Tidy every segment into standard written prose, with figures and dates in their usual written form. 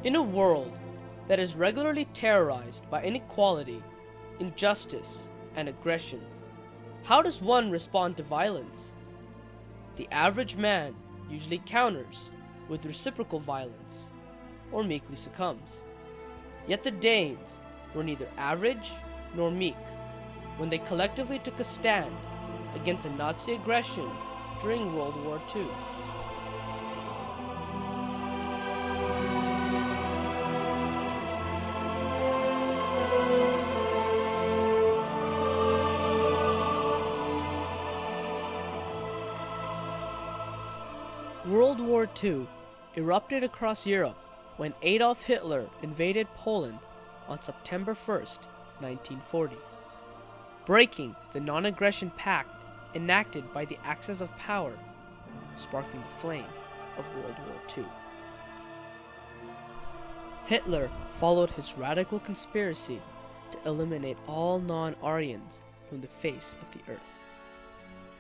In a world that is regularly terrorized by inequality, injustice, and aggression, how does one respond to violence? The average man usually counters with reciprocal violence, or meekly succumbs. Yet the Danes were neither average nor meek when they collectively took a stand against the Nazi aggression during World War II. World War II erupted across Europe when Adolf Hitler invaded Poland on September 1st, 1940, breaking the non-aggression pact enacted by the Axis of Power, sparking the flame of World War II. Hitler followed his radical conspiracy to eliminate all non-Aryans from the face of the earth.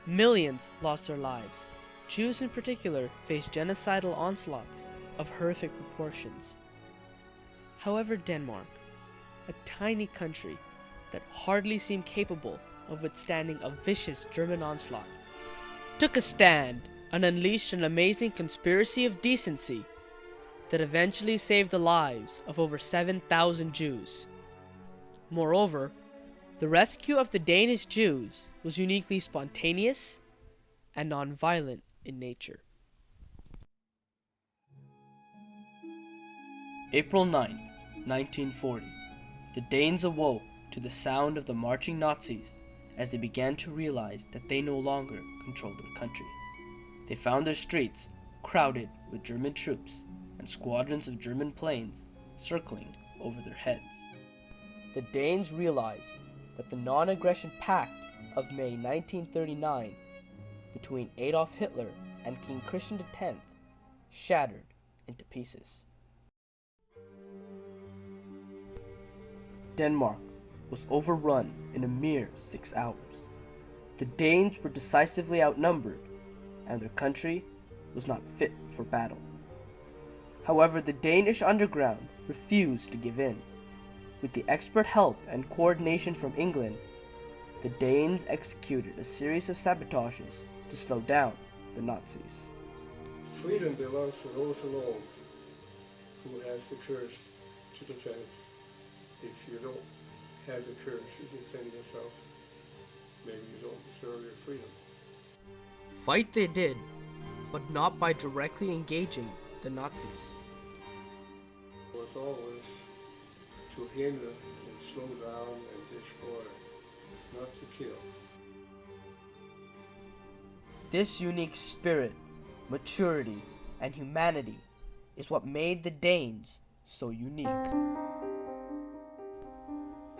Millions lost their lives. Jews in particular faced genocidal onslaughts of horrific proportions. However, Denmark, a tiny country that hardly seemed capable of withstanding a vicious German onslaught, took a stand and unleashed an amazing conspiracy of decency that eventually saved the lives of over 7,000 Jews. Moreover, the rescue of the Danish Jews was uniquely spontaneous and non-violent in nature. April 9, 1940. The Danes awoke to the sound of the marching Nazis as they began to realize that they no longer controlled their country. They found their streets crowded with German troops and squadrons of German planes circling over their heads. The Danes realized that the non-aggression pact of May 1939 between Adolf Hitler and King Christian X shattered into pieces. Denmark was overrun in a mere 6 hours. The Danes were decisively outnumbered, and their country was not fit for battle. However, the Danish underground refused to give in. With the expert help and coordination from England, the Danes executed a series of sabotages to slow down the Nazis. Freedom belongs to those alone who has the courage to defend it. If you don't have the courage to defend yourself, maybe you don't deserve your freedom. Fight they did, but not by directly engaging the Nazis. It was always to hinder and slow down and destroy, not to kill. This unique spirit, maturity, and humanity is what made the Danes so unique.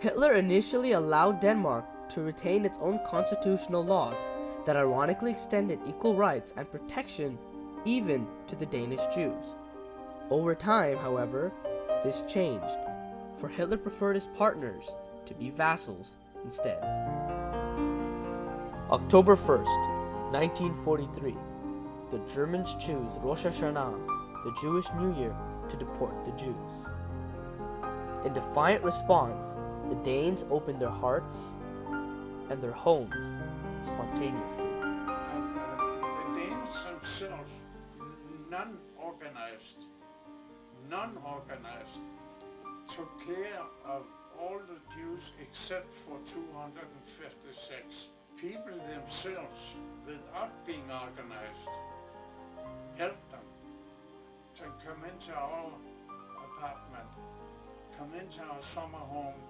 Hitler initially allowed Denmark to retain its own constitutional laws that ironically extended equal rights and protection even to the Danish Jews. Over time, however, this changed, for Hitler preferred his partners to be vassals instead. October 1st, 1943, the Germans choose Rosh Hashanah, the Jewish New Year, to deport the Jews. In defiant response, the Danes opened their hearts and their homes spontaneously. The Danes themselves, non-organized, took care of all the Jews except for 256. People themselves, without being organized, helped them to come into our apartment, come into our summer home,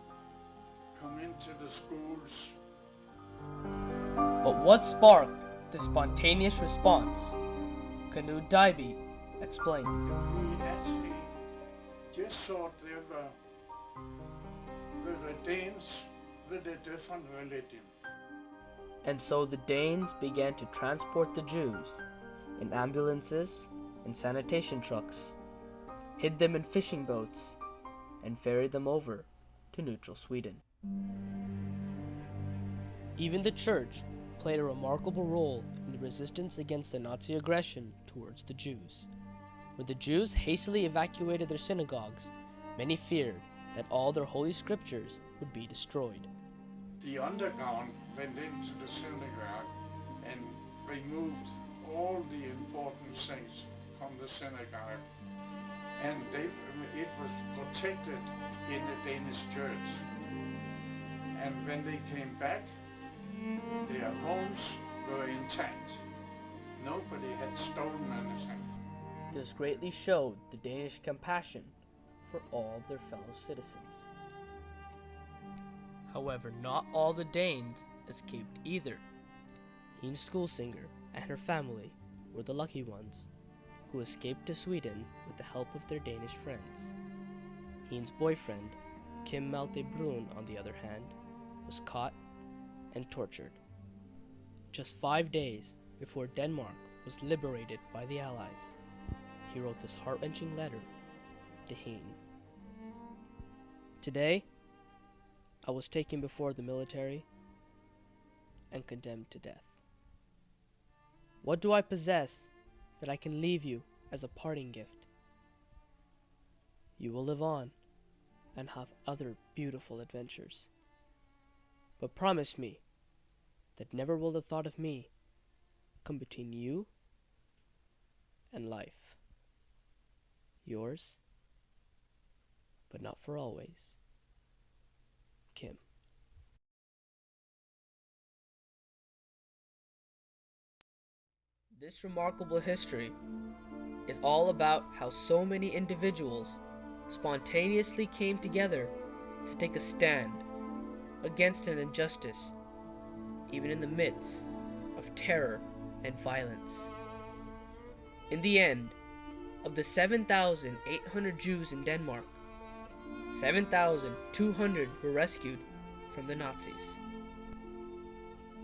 come into the schools. But what sparked the spontaneous response? Knut Dybe explains. We actually just thought they were Danes with a different religion. And so the Danes began to transport the Jews in ambulances and sanitation trucks, hid them in fishing boats, and ferried them over to neutral Sweden. Even the Church played a remarkable role in the resistance against the Nazi aggression towards the Jews. When the Jews hastily evacuated their synagogues, many feared that all their holy scriptures would be destroyed. The underground went into the synagogue and removed all the important things from the synagogue. And it was protected in the Danish church. And when they came back, their homes were intact. Nobody had stolen anything. This greatly showed the Danish compassion for all their fellow citizens. However, not all the Danes escaped either. Hene Skolsinger and her family were the lucky ones, who escaped to Sweden with the help of their Danish friends. Hene's boyfriend, Kim Malte Brun, on the other hand, was caught and tortured. Just 5 days before Denmark was liberated by the Allies, he wrote this heart-wrenching letter to Hene. Today, I was taken before the military and condemned to death. What do I possess that I can leave you as a parting gift? You will live on and have other beautiful adventures. But promise me that never will the thought of me come between you and life. Yours, but not for always, Kim. This remarkable history is all about how so many individuals spontaneously came together to take a stand against an injustice, even in the midst of terror and violence. In the end, of the 7,800 Jews in Denmark, 7,200 were rescued from the Nazis.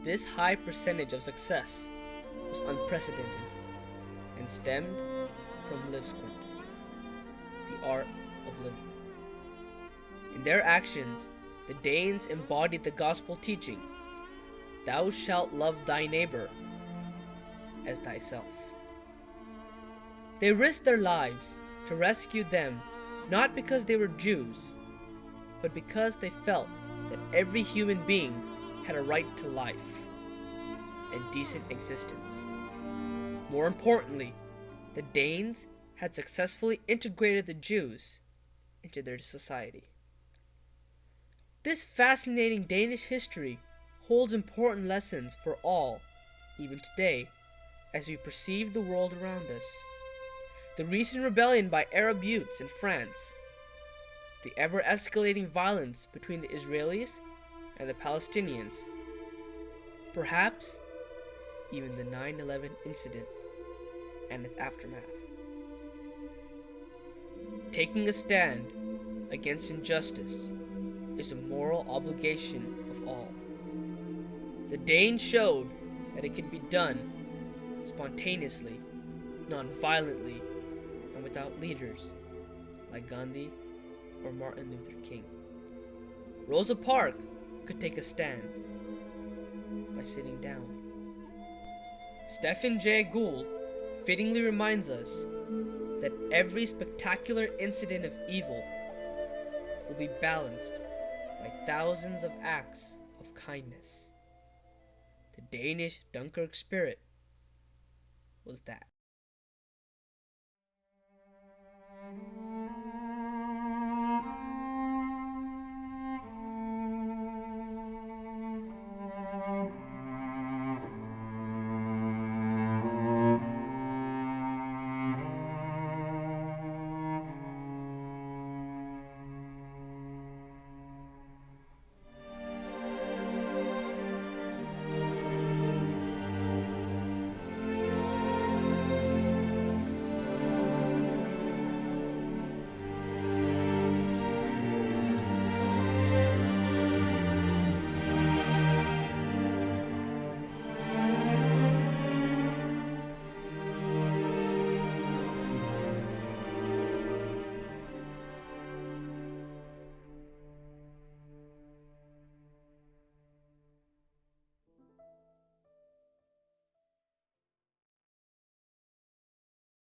This high percentage of success was unprecedented and stemmed from livskunst, the art of living. In their actions, the Danes embodied the gospel teaching, "Thou shalt love thy neighbor as thyself." They risked their lives to rescue them, not because they were Jews, but because they felt that every human being had a right to life and decent existence. More importantly, the Danes had successfully integrated the Jews into their society. This fascinating Danish history holds important lessons for all, even today, as we perceive the world around us. The recent rebellion by Arab youths in France, the ever-escalating violence between the Israelis and the Palestinians, perhaps even the 9/11 incident and its aftermath. Taking a stand against injustice is a moral obligation of all. The Danes showed that it could be done spontaneously, non-violently, and without leaders like Gandhi or Martin Luther King. Rosa Parks could take a stand by sitting down. Stephen Jay Gould fittingly reminds us that every spectacular incident of evil will be balanced by thousands of acts of kindness. The Danish Dunkirk spirit was that.